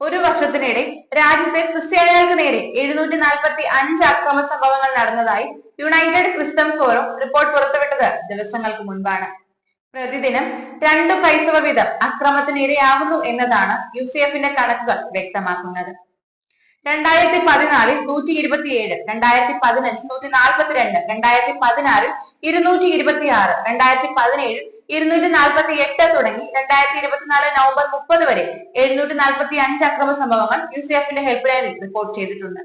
ഒരു വർഷത്തിനിടെ രാജ്യത്തെ ക്രിസ്ത്യാനികൾക്ക് നേരെ 745 അക്രമ സംഭവങ്ങൾ നടന്നതായി യുണൈറ്റഡ് ക്രിസ്ത്യൻ ഫോറം റിപ്പോർട്ട് പുറത്തുവിട്ടത് ദിവസങ്ങൾക്ക് മുൻപാണ്. പ്രതിദിനം 2 ക്രൈസ്തവ വീതം അക്രമത്തിനിരയാവുന്നു എന്നതാണ് UCFന്റെ കണക്കുകൾ വ്യക്തമാക്കുന്നത്. 2014 127, 2015 142, 2016 226, 2017 248 തുടങ്ങി 2024 നവംബർ 30 വരെ 745 അക്രമ സംഭവങ്ങൾ UCFന്റെ ഹെൽപ്പ് ലൈനിൽ റിപ്പോർട്ട് ചെയ്തിട്ടുണ്ട്.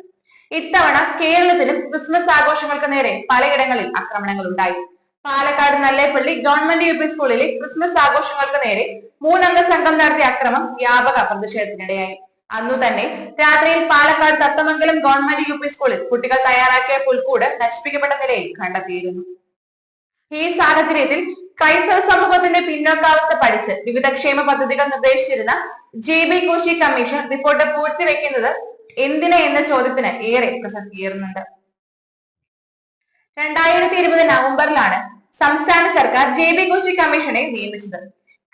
ഇത്തവണ കേരളത്തിലും ക്രിസ്മസ് ആഘോഷങ്ങൾക്ക് നേരെ പലയിടങ്ങളിൽ ആക്രമണങ്ങൾ ഉണ്ടായി. പാലക്കാട് നല്ലേപ്പള്ളി ഗവൺമെന്റ് UP സ്കൂളിലെ ക്രിസ്മസ് ആഘോഷങ്ങൾക്ക് നേരെ 3 അംഗ സംഘം നടത്തിയ അക്രമം വ്യാപക പ്രതിഷേധത്തിനിടയായി. അന്നു തന്നെ രാത്രിയിൽ പാലക്കാട് തത്തമംഗലം ഗവൺമെന്റ് UP സ്കൂളിൽ കുട്ടികൾ തയ്യാറാക്കിയ പുൽക്കൂട് നശിപ്പിക്കപ്പെട്ട നിലയിൽ കണ്ടെത്തിയിരുന്നു. ഈ സാഹചര്യത്തിൽ ക്രൈസ്തവ സമൂഹത്തിന്റെ പിന്നോക്കാവസ്ഥ പഠിച്ച് വിവിധ ക്ഷേമ പദ്ധതികൾ നിർദ്ദേശിച്ചിരുന്ന JB കോശി കമ്മീഷൻ റിപ്പോർട്ട് പൂഴ്ത്തിവെക്കുന്നത് എന്തിന് എന്ന ചോദ്യത്തിന് ഏറെ പ്രസക്തിയേറുന്നുണ്ട്. 2020 നവംബറിലാണ് സംസ്ഥാന സർക്കാർ JB കോശി കമ്മീഷനെ നിയമിച്ചത്.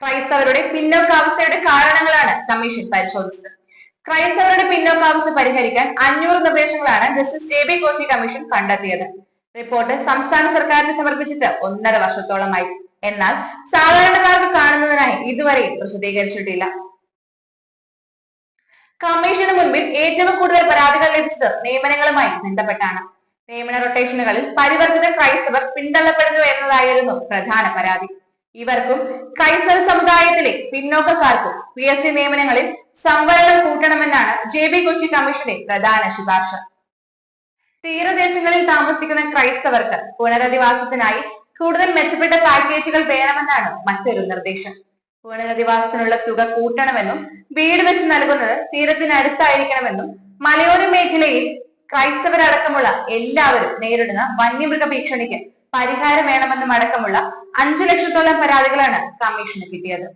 ക്രൈസ്തവരുടെ പിന്നോക്കാവസ്ഥയുടെ കാരണങ്ങളാണ് കമ്മീഷൻ പരിശോധിച്ചത്. ക്രൈസ്തവരുടെ പിന്നോക്കാവസ്ഥ പരിഹരിക്കാൻ 500 നിർദ്ദേശങ്ങളാണ് ജസ്റ്റിസ് JB കോശി കമ്മീഷൻ കണ്ടെത്തിയത്. റിപ്പോർട്ട് സംസ്ഥാന സർക്കാരിന് സമർപ്പിച്ചിട്ട് 1.5 വർഷത്തോളമായി. എന്നാൽ സാധാരണക്കാർക്ക് കാണുന്നതിനായി ഇതുവരെയും പ്രസിദ്ധീകരിച്ചിട്ടില്ല. കമ്മീഷന് മുൻപിൽ ഏറ്റവും കൂടുതൽ പരാതികൾ ലഭിച്ചത് നിയമനങ്ങളുമായി ബന്ധപ്പെട്ടാണ്. നിയമന റൊട്ടേഷനുകളിൽ പരിവർത്തിത ക്രൈസ്തവർ പിന്തള്ളപ്പെടുന്നു എന്നതായിരുന്നു പ്രധാന പരാതി. ഇവർക്കും ക്രൈസ്തവ സമുദായത്തിലെ പിന്നോക്കക്കാർക്കും PSC നിയമനങ്ങളിൽ സംവരണം കൂട്ടണമെന്നാണ് JB കോശി കമ്മീഷന്റെ പ്രധാന ശുപാർശ. തീരദേശങ്ങളിൽ താമസിക്കുന്ന ക്രൈസ്തവർക്ക് പുനരധിവാസത്തിനായി കൂടുതൽ മെച്ചപ്പെട്ട പാക്കേജുകൾ വേണമെന്നാണ് മറ്റൊരു നിർദ്ദേശം. പുനരധിവാസത്തിനുള്ള തുക കൂട്ടണമെന്നും വീട് വെച്ച് നൽകുന്നത് തീരത്തിനടുത്തായിരിക്കണമെന്നും മലയോര മേഖലയിൽ ക്രൈസ്തവരടക്കമുള്ള എല്ലാവരും നേരിടുന്ന വന്യമൃഗ ഭീഷണിക്ക് പരിഹാരം വേണമെന്നും അടക്കമുള്ള 5 ലക്ഷത്തോളം പരാതികളാണ് കമ്മീഷന് കിട്ടിയത്.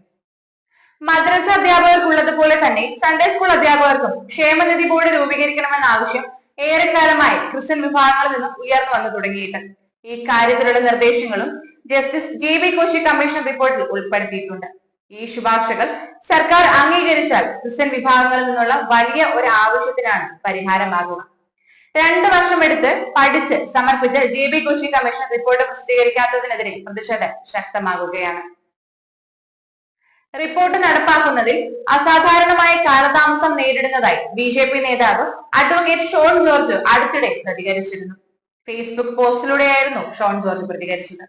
മദ്രസ അധ്യാപകർക്കുള്ളതുപോലെ തന്നെ സൺഡേ സ്കൂൾ അധ്യാപകർക്കും ക്ഷേമനിധി ബോർഡ് രൂപീകരിക്കണമെന്ന ആവശ്യം ഏറെക്കാലമായി ക്രിസ്ത്യൻ വിഭാഗങ്ങളിൽ നിന്നും ഉയർന്നു വന്നു തുടങ്ങിയിട്ട് ഈ കാര്യത്തിലുള്ള നിർദ്ദേശങ്ങളും ജസ്റ്റിസ് JB കോശി കമ്മീഷൻ റിപ്പോർട്ടിൽ ഉൾപ്പെടുത്തിയിട്ടുണ്ട്. ഈ ശുപാർശകൾ സർക്കാർ അംഗീകരിച്ചാൽ ക്രിസ്ത്യൻ വിഭാഗങ്ങളിൽ നിന്നുള്ള വലിയ ഒരു ആവശ്യത്തിനാണ് പരിഹാരമാകുക. 2 വർഷമെടുത്ത് പഠിച്ച് സമർപ്പിച്ച JB കോശി കമ്മീഷൻ റിപ്പോർട്ട് പ്രസിദ്ധീകരിക്കാത്തതിനെതിരെ പ്രതിഷേധം ശക്തമാകുകയാണ്. റിപ്പോർട്ട് നടപ്പാക്കുന്നതിൽ അസാധാരണമായ കാലതാമസം നേരിടുന്നതായി BJP നേതാവ് അഡ്വക്കേറ്റ് ഷോൺ ജോർജ് അടുത്തിടെ പ്രതികരിച്ചിരുന്നു. ഫേസ്ബുക്ക് പോസ്റ്റിലൂടെയായിരുന്നു ഷോൺ ജോർജ് പ്രതികരിച്ചത്.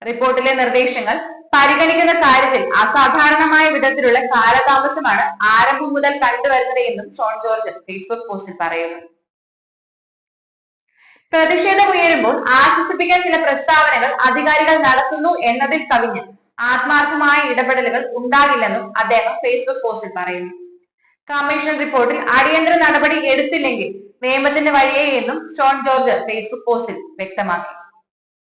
റിപ്പോർട്ടിലെ നിർദ്ദേശങ്ങൾ പരിഗണിക്കുന്ന കാര്യത്തിൽ അസാധാരണമായ വിധത്തിലുള്ള കാലതാമസമാണ് ആരംഭം മുതൽ കണ്ടുവരുന്നത് എന്നും ഷോൺ ജോർജ് ഫേസ്ബുക്ക് പോസ്റ്റിൽ പറയുന്നു. പ്രതിഷേധം ഉയരുമ്പോൾ ആശ്വസിപ്പിക്കാൻ ചില പ്രസ്താവനകൾ അധികാരികൾ നടത്തുന്നു എന്നതിൽ കവിഞ്ഞ് ആത്മാർത്ഥമായ ഇടപെടലുകൾ ഉണ്ടാകില്ലെന്നും അദ്ദേഹം ഫേസ്ബുക്ക് പോസ്റ്റിൽ പറയുന്നു. കമ്മീഷൻ റിപ്പോർട്ടിൽ അടിയന്തര നടപടി എടുത്തില്ലെങ്കിൽ നിയമത്തിന്റെ വഴിയേ എന്നും ഷോൺ ജോർജ് ഫേസ്ബുക്ക് പോസ്റ്റിൽ വ്യക്തമാക്കി.